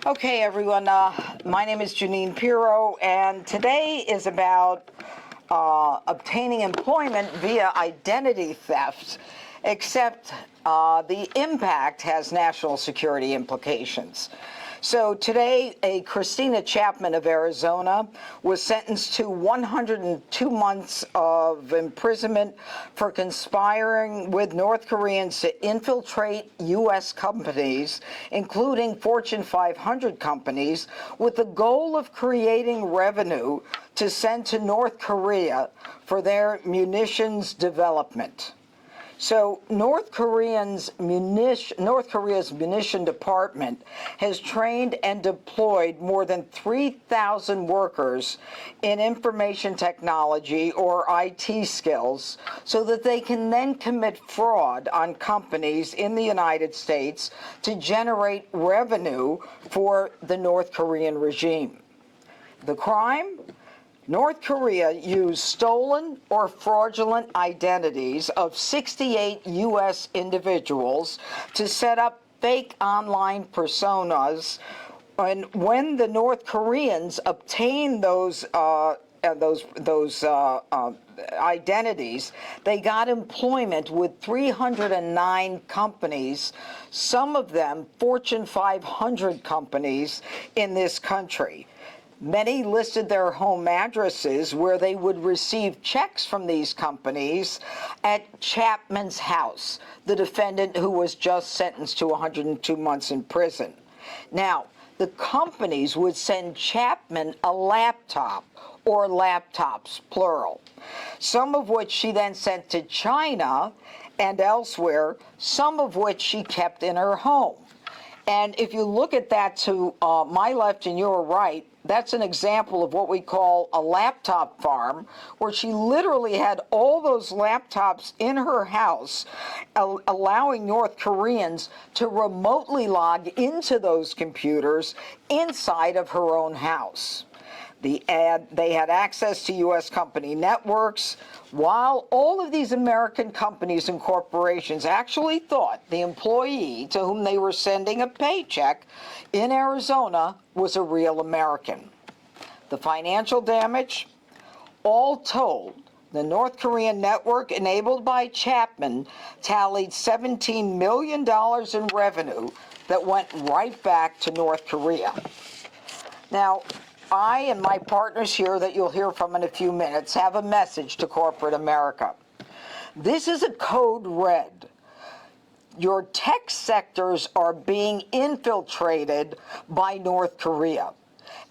Okay, everyone, my name is Janine Piro, and today is about obtaining employment via identity theft, except the impact has national security implications. So today, a Christina Chapman of Arizona was sentenced to 102 months of imprisonment for conspiring with North Koreans to infiltrate U.S. companies, including Fortune 500 companies, with the goal of creating revenue to send to North Korea for their munitions development. So North Korea's munition department has trained and deployed more than 3,000 workers in information technology or IT skills so that they can then commit fraud on companies in the United States to generate revenue for the North Korean regime. The crime? North Korea used stolen or fraudulent identities of 68 U.S. individuals to set up fake online personas. And when the North Koreans obtained those identities, they got employment with 309 companies, some of them Fortune 500 companies in this country. Many listed their home addresses where they would receive checks from these companies at Chapman's house, the defendant who was just sentenced to 102 months in prison. Now, the companies would send Chapman a laptop, or laptops, plural, some of which she then sent to China and elsewhere, some of which she kept in her home. And if you look at that to my left and your right, that's an example of what we call a laptop farm, where she literally had all those laptops in her house, allowing North Koreans to remotely log into those computers inside of her own house. They had access to U.S. company networks, while all of these American companies and corporations actually thought the employee to whom they were sending a paycheck in Arizona was a real American. The financial damage? All told, the North Korean network enabled by Chapman tallied $17 million in revenue that went right back to North Korea. Now, I and my partners here that you'll hear from in a few minutes have a message to corporate America. This is a code red. Your tech sectors are being infiltrated by North Korea.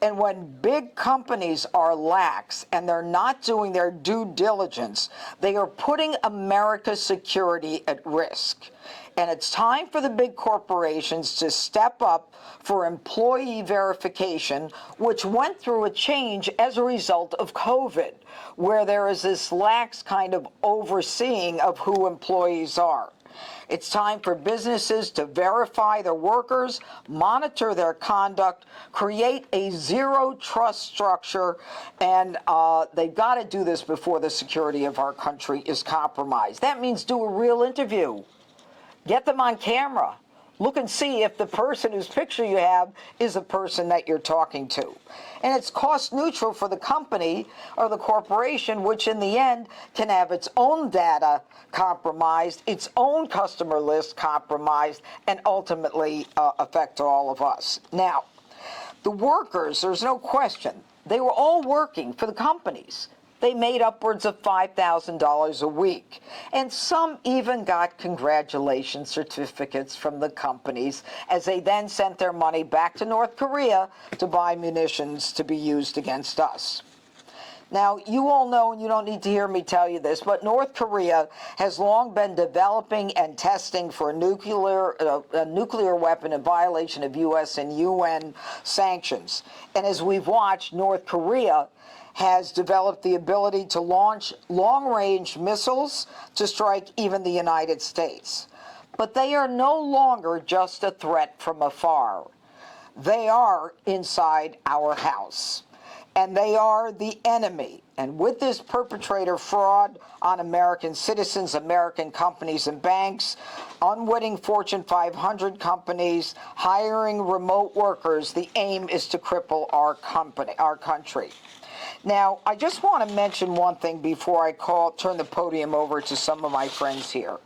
And when big companies are lax and they're not doing their due diligence, they are putting America's security at risk. And it's time for the big corporations to step up for employee verification, which went through a change as a result of COVID, where there is this lax kind of overseeing of who employees are. It's time for businesses to verify their workers, monitor their conduct, create a zero-trust structure, and they've got to do this before the security of our country is compromised. That means do a real interview. Get them on camera. Look and see if the person whose picture you have is a person that you're talking to. And it's cost neutral for the company or the corporation, which in the end can have its own data compromised, its own customer list compromised, and ultimately affect all of us. Now, the workers, there's no question, they were all working for the companies. They made upwards of $5,000 a week. And some even got congratulation certificates from the companies as they then sent their money back to North Korea to buy munitions to be used against us. Now, you all know, and you don't need to hear me tell you this, but North Korea has long been developing and testing for a nuclear weapon in violation of U.S. and UN sanctions. And as we've watched, North Korea has developed the ability to launch long-range missiles to strike even the United States. But they are no longer just a threat from afar. They are inside our house. and they are the enemy. And with this perpetrator fraud on American citizens, American companies and banks, unwitting Fortune 500 companies, hiring remote workers, the aim is to cripple our country. Now, I just want to mention one thing before I turn the podium over to some of my friends here.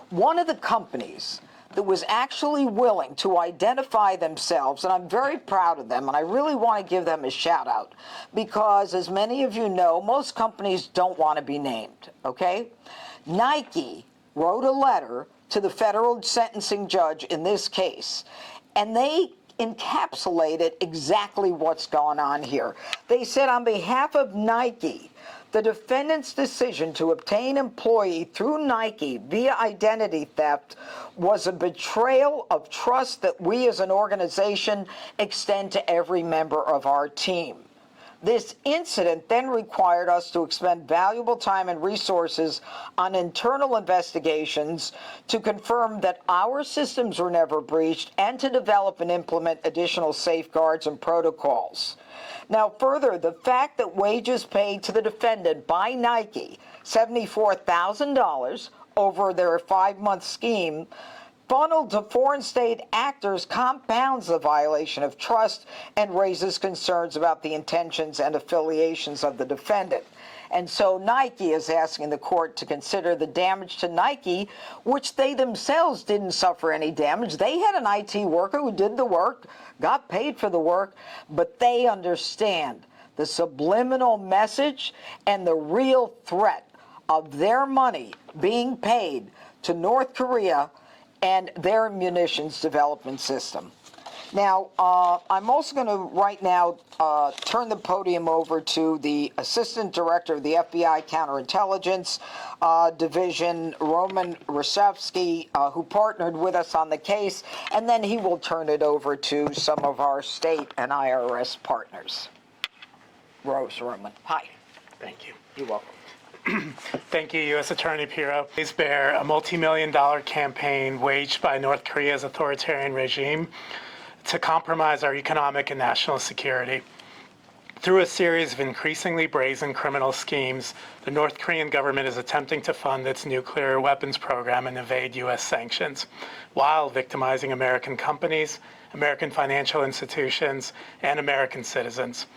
One of the companies that was actually willing to identify themselves, and I'm very proud of them, and I really want to give them a shout out, because as many of you know, most companies don't want to be named, okay? Nike wrote a letter to the federal sentencing judge in this case, and they encapsulated exactly what's going on here. They said, on behalf of Nike, the defendant's decision to obtain employee through Nike via identity theft was a betrayal of trust that we as an organization extend to every member of our team. This incident then required us to expend valuable time and resources on internal investigations to confirm that our systems were never breached and to develop and implement additional safeguards and protocols. Now, further, the fact that wages paid to the defendant by Nike, $74,000 over their 5-month scheme, funneled to foreign state actors compounds the violation of trust and raises concerns about the intentions and affiliations of the defendant. And so Nike is asking the court to consider the damage to Nike, which they themselves didn't suffer any damage. They had an IT worker who did the work, got paid for the work, but they understand the subliminal message and the real threat of their money being paid to North Korea and their munitions development system. Now, I'm also going to right now turn the podium over to the Assistant Director of the FBI Counterintelligence Division, Roman Revski, who partnered with us on the case, and then he will turn it over to some of our state and IRS partners. Roman, hi. Thank you. You're welcome. Thank you, U.S. Attorney Piro. These bear a multi-million-dollar campaign waged by North Korea's authoritarian regime to compromise our economic and national security. Through a series of increasingly brazen criminal schemes, the North Korean government is attempting to fund its nuclear weapons program and evade U.S. sanctions, while victimizing American companies, American financial institutions, and American citizens.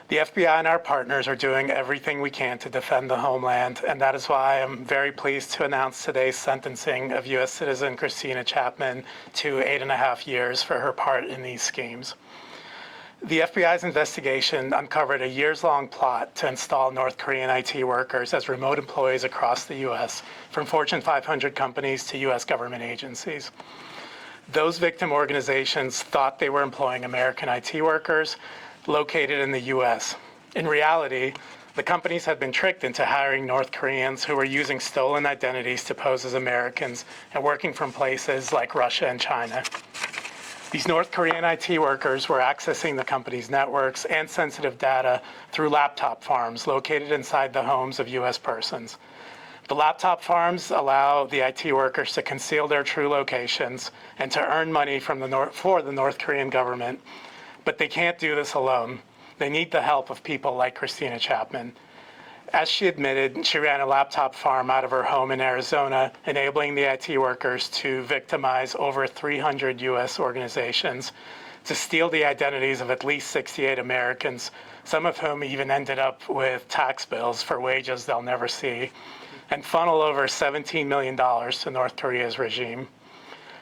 The FBI and our partners are doing everything we can to defend the homeland, and that is why I'm very pleased to announce today's sentencing of U.S. citizen Christina Chapman to 8.5 years for her part in these schemes. The FBI's investigation uncovered a years-long plot to install North Korean IT workers as remote employees across the U.S., from Fortune 500 companies to U.S. government agencies. Those victim organizations thought they were employing American IT workers located in the U.S. In reality, the companies had been tricked into hiring North Koreans who were using stolen identities to pose as Americans and working from places like Russia and China. These North Korean IT workers were accessing the company's networks and sensitive data through laptop farms located inside the homes of U.S. persons. The laptop farms allow the IT workers to conceal their true locations and to earn money from for the North Korean government. But they can't do this alone. They need the help of people like Christina Chapman. As she admitted, she ran a laptop farm out of her home in Arizona, enabling the IT workers to victimize over 300 U.S. organizations, to steal the identities of at least 68 Americans, some of whom even ended up with tax bills for wages they'll never see, and funnel over $17 million to North Korea's regime.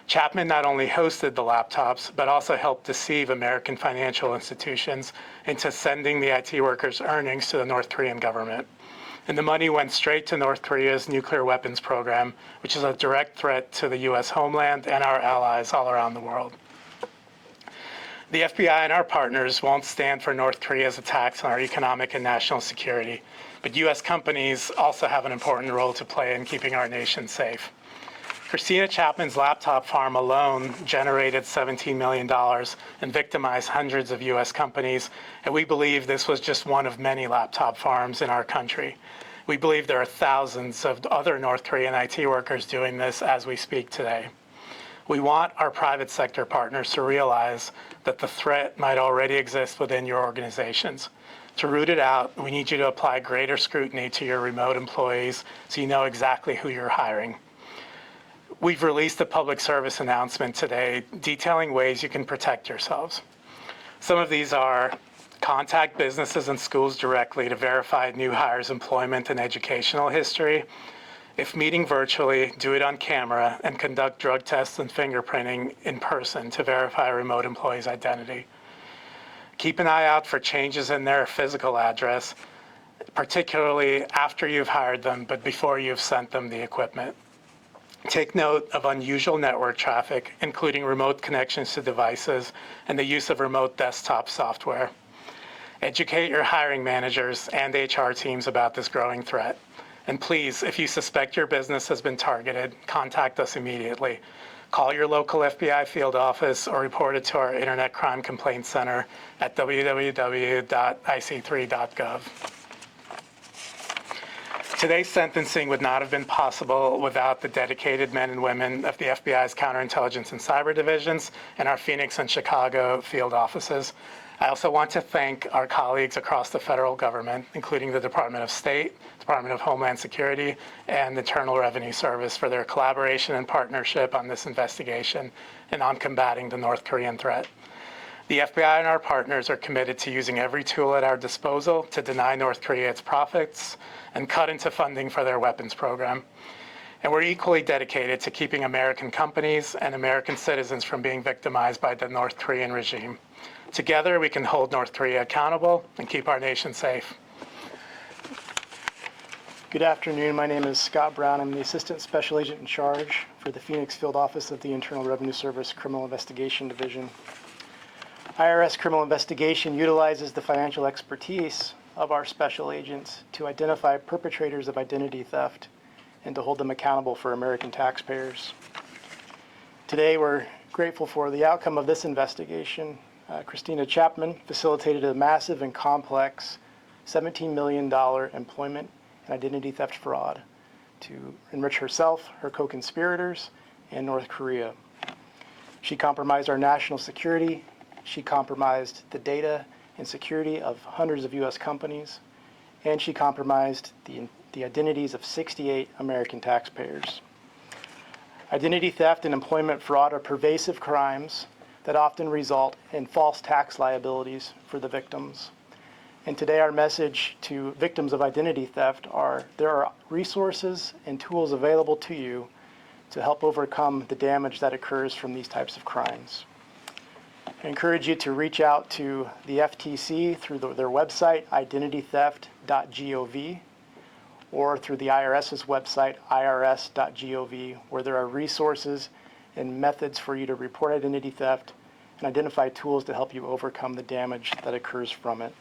Chapman not only hosted the laptops, but also helped deceive American financial institutions into sending the IT workers' earnings to the North Korean government. And the money went straight to North Korea's nuclear weapons program, which is a direct threat to the U.S. homeland and our allies all around the world. The FBI and our partners won't stand for North Korea's attacks on our economic and national security, but U.S. companies also have an important role to play in keeping our nation safe. Christina Chapman's laptop farm alone generated $17 million and victimized hundreds of U.S. companies, and we believe this was just one of many laptop farms in our country. We believe there are thousands of other North Korean IT workers doing this as we speak today. We want our private sector partners to realize that the threat might already exist within your organizations. To root it out, we need you to apply greater scrutiny to your remote employees so you know exactly who you're hiring. We've released a public service announcement today detailing ways you can protect yourselves. Some of these are contact businesses and schools directly to verify new hires' employment and educational history. If meeting virtually, do it on camera and conduct drug tests and fingerprinting in person to verify a remote employee's identity. Keep an eye out for changes in their physical address, particularly after you've hired them, but before you've sent them the equipment. Take note of unusual network traffic, including remote connections to devices and the use of remote desktop software. Educate your hiring managers and HR teams about this growing threat. And please, if you suspect your business has been targeted, contact us immediately. Call your local FBI field office or report it to our Internet Crime Complaint Center at www.ic3.gov. Today's sentencing would not have been possible without the dedicated men and women of the FBI's Counterintelligence and Cyber Divisions and our Phoenix and Chicago field offices. I also want to thank our colleagues across the federal government, including the Department of State, Department of Homeland Security, and the Internal Revenue Service for their collaboration and partnership on this investigation and on combating the North Korean threat. The FBI and our partners are committed to using every tool at our disposal to deny North Korea its profits and cut into funding for their weapons program. And we're equally dedicated to keeping American companies and American citizens from being victimized by the North Korean regime. Together, we can hold North Korea accountable and keep our nation safe. Good afternoon. My name is Scott Brown. I'm the Assistant Special Agent in charge for the Phoenix Field Office of the Internal Revenue Service Criminal Investigation Division. IRS Criminal Investigation utilizes the financial expertise of our special agents to identify perpetrators of identity theft and to hold them accountable for American taxpayers. Today, we're grateful for the outcome of this investigation. Christina Chapman facilitated a massive and complex $17 million employment and identity theft fraud to enrich herself, her co-conspirators, and North Korea. She compromised our national security. She compromised the data and security of hundreds of U.S. companies, and she compromised the identities of 68 American taxpayers. Identity theft and employment fraud are pervasive crimes that often result in false tax liabilities for the victims. And today our message to victims of identity theft are there are resources and tools available to you to help overcome the damage that occurs from these types of crimes. I encourage you to reach out to the FTC through their website, identitytheft.gov, or through the IRS's website, irs.gov, where there are resources and methods for you to report identity theft and identify tools to help you overcome the damage that occurs from it.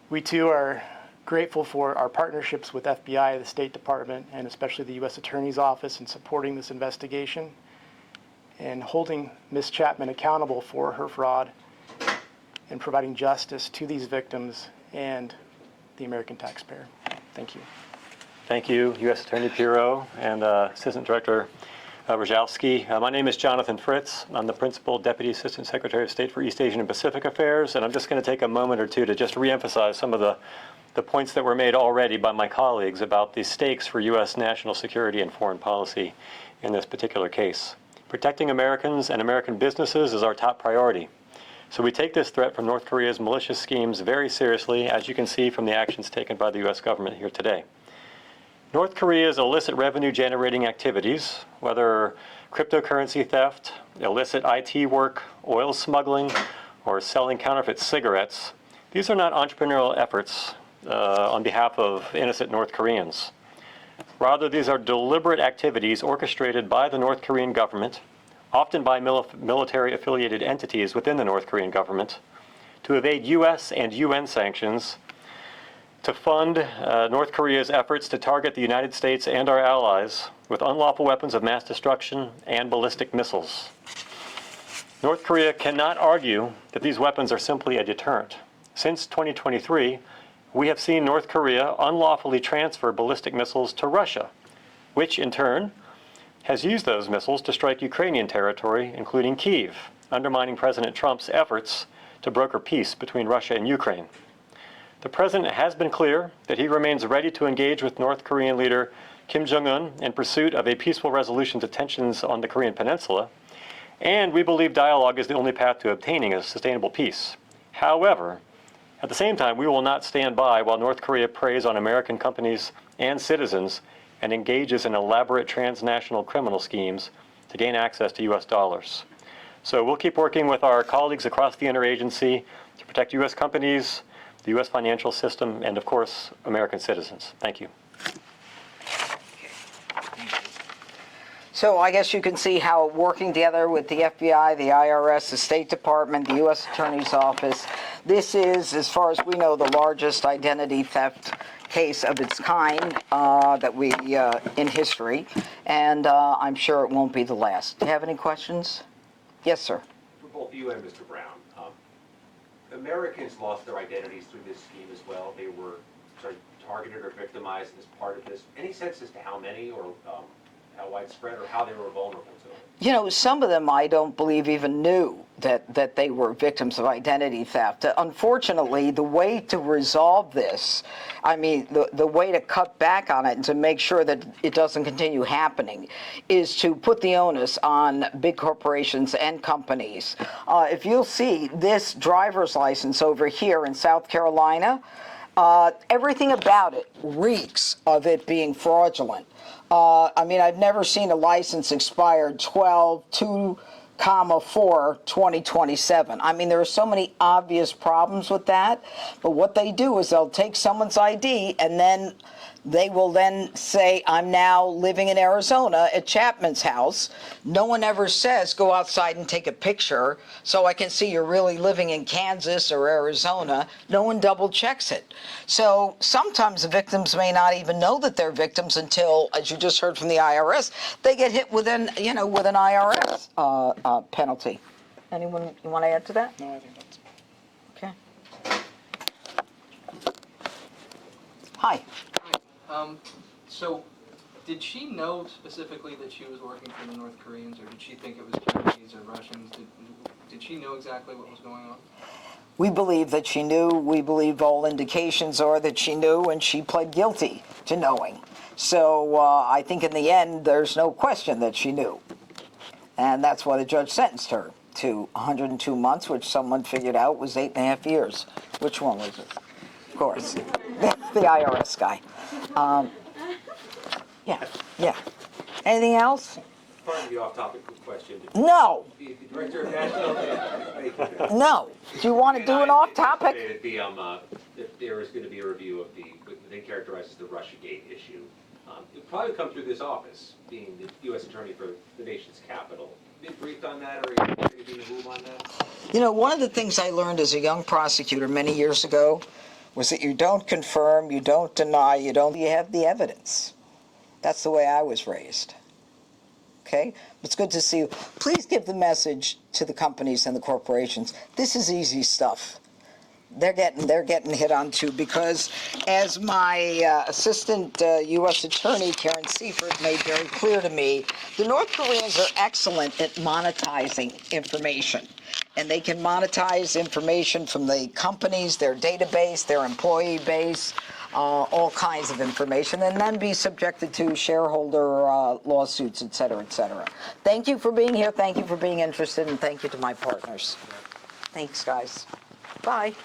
We too are grateful for our partnerships with FBI, the State Department, and especially the U.S. Attorney's Office in supporting this investigation and holding Ms. Chapman accountable for her fraud and providing justice to these victims and the American taxpayer. Thank you. Thank you, U.S. Attorney Piro and Assistant Director Revski. My name is Jonathan Fritz. I'm the Principal Deputy Assistant Secretary of State for East Asian and Pacific Affairs, and I'm just going to take a moment or two to just reemphasize some of the points that were made already by my colleagues about the stakes for U.S. national security and foreign policy in this particular case. Protecting Americans and American businesses is our top priority. So we take this threat from North Korea's malicious schemes very seriously, as you can see from the actions taken by the U.S. government here today. North Korea's illicit revenue-generating activities, whether cryptocurrency theft, illicit IT work, oil smuggling, or selling counterfeit cigarettes, these are not entrepreneurial efforts on behalf of innocent North Koreans. Rather, these are deliberate activities orchestrated by the North Korean government, often by military-affiliated entities within the North Korean government, to evade U.S. and UN sanctions, to fund North Korea's efforts to target the United States and our allies with unlawful weapons of mass destruction and ballistic missiles. North Korea cannot argue that these weapons are simply a deterrent. Since 2023, we have seen North Korea unlawfully transfer ballistic missiles to Russia, which in turn has used those missiles to strike Ukrainian territory, including Kyiv, undermining President Trump's efforts to broker peace between Russia and Ukraine. The president has been clear that he remains ready to engage with North Korean leader Kim Jong-un in pursuit of a peaceful resolution to tensions on the Korean Peninsula, and we believe dialogue is the only path to obtaining a sustainable peace. However, at the same time, we will not stand by while North Korea preys on American companies and citizens and engages in elaborate transnational criminal schemes to gain access to U.S. dollars. So we'll keep working with our colleagues across the interagency to protect U.S. companies, the U.S. financial system, and of course, American citizens. Thank you. So I guess you can see how working together with the FBI, the IRS, the State Department, the U.S. Attorney's Office, this is, as far as we know, the largest identity theft case of its kind that we in history, and I'm sure it won't be the last. Do you have any questions? Yes, sir. For both you and Mr. Brown, Americans lost their identities through this scheme as well. They were sort of targeted or victimized as part of this. Any sense as to how many or how widespread or how they were vulnerable to it? You know, some of them I don't believe even knew that they were victims of identity theft. Unfortunately, the way to resolve this, I mean, the way to cut back on it and to make sure that it doesn't continue happening is to put the onus on big corporations and companies. If you'll see this driver's license over here in South Carolina, everything about it reeks of it being fraudulent. I mean, I've never seen a license expired 12/2/4/2027. I mean, there are so many obvious problems with that. But what they do is they'll take someone's ID and then they will then say, I'm now living in Arizona at Chapman's house. No one ever says, go outside and take a picture so I can see you're really living in Kansas or Arizona. No one double checks it. So sometimes the victims may not even know that they're victims until, as you just heard from the IRS, they get hit with an IRS penalty. Anyone you want to add to that? No, I think that's... Okay. Hi. So, did she know specifically that she was working for the North Koreans, or did she think it was Chinese or Russians? Did she know exactly what was going on? We believe that she knew. We believe all indications are that she knew, and she pled guilty to knowing. So I think in the end, there's no question that she knew. And that's why the judge sentenced her to 102 months, which someone figured out was 8.5 years. Which one was it? Of course. The IRS guy. Yeah. Anything else? Pardon the off-topic question. No. The Director of National... No. Do you want to do an off-topic? If there is going to be a review of what they characterize as the Russiagate issue, it'll probably come through this office, being the U.S. Attorney for the nation's capital. Been briefed on that, or anything to move on that? You know, one of the things I learned as a young prosecutor many years ago was that you don't confirm, you don't deny, you have the evidence. That's the way I was raised. Okay? It's good to see you. Please give the message to the companies and the corporations. This is easy stuff. They're getting hit on too, because as my assistant U.S. Attorney, Karen Seifert, made very clear to me, the North Koreans are excellent at monetizing information. And they can monetize information from the companies, their database, their employee base, all kinds of information, and then be subjected to shareholder lawsuits, et cetera, et cetera. Thank you for being here. Thank you for being interested, and thank you to my partners. Thanks, guys. Bye.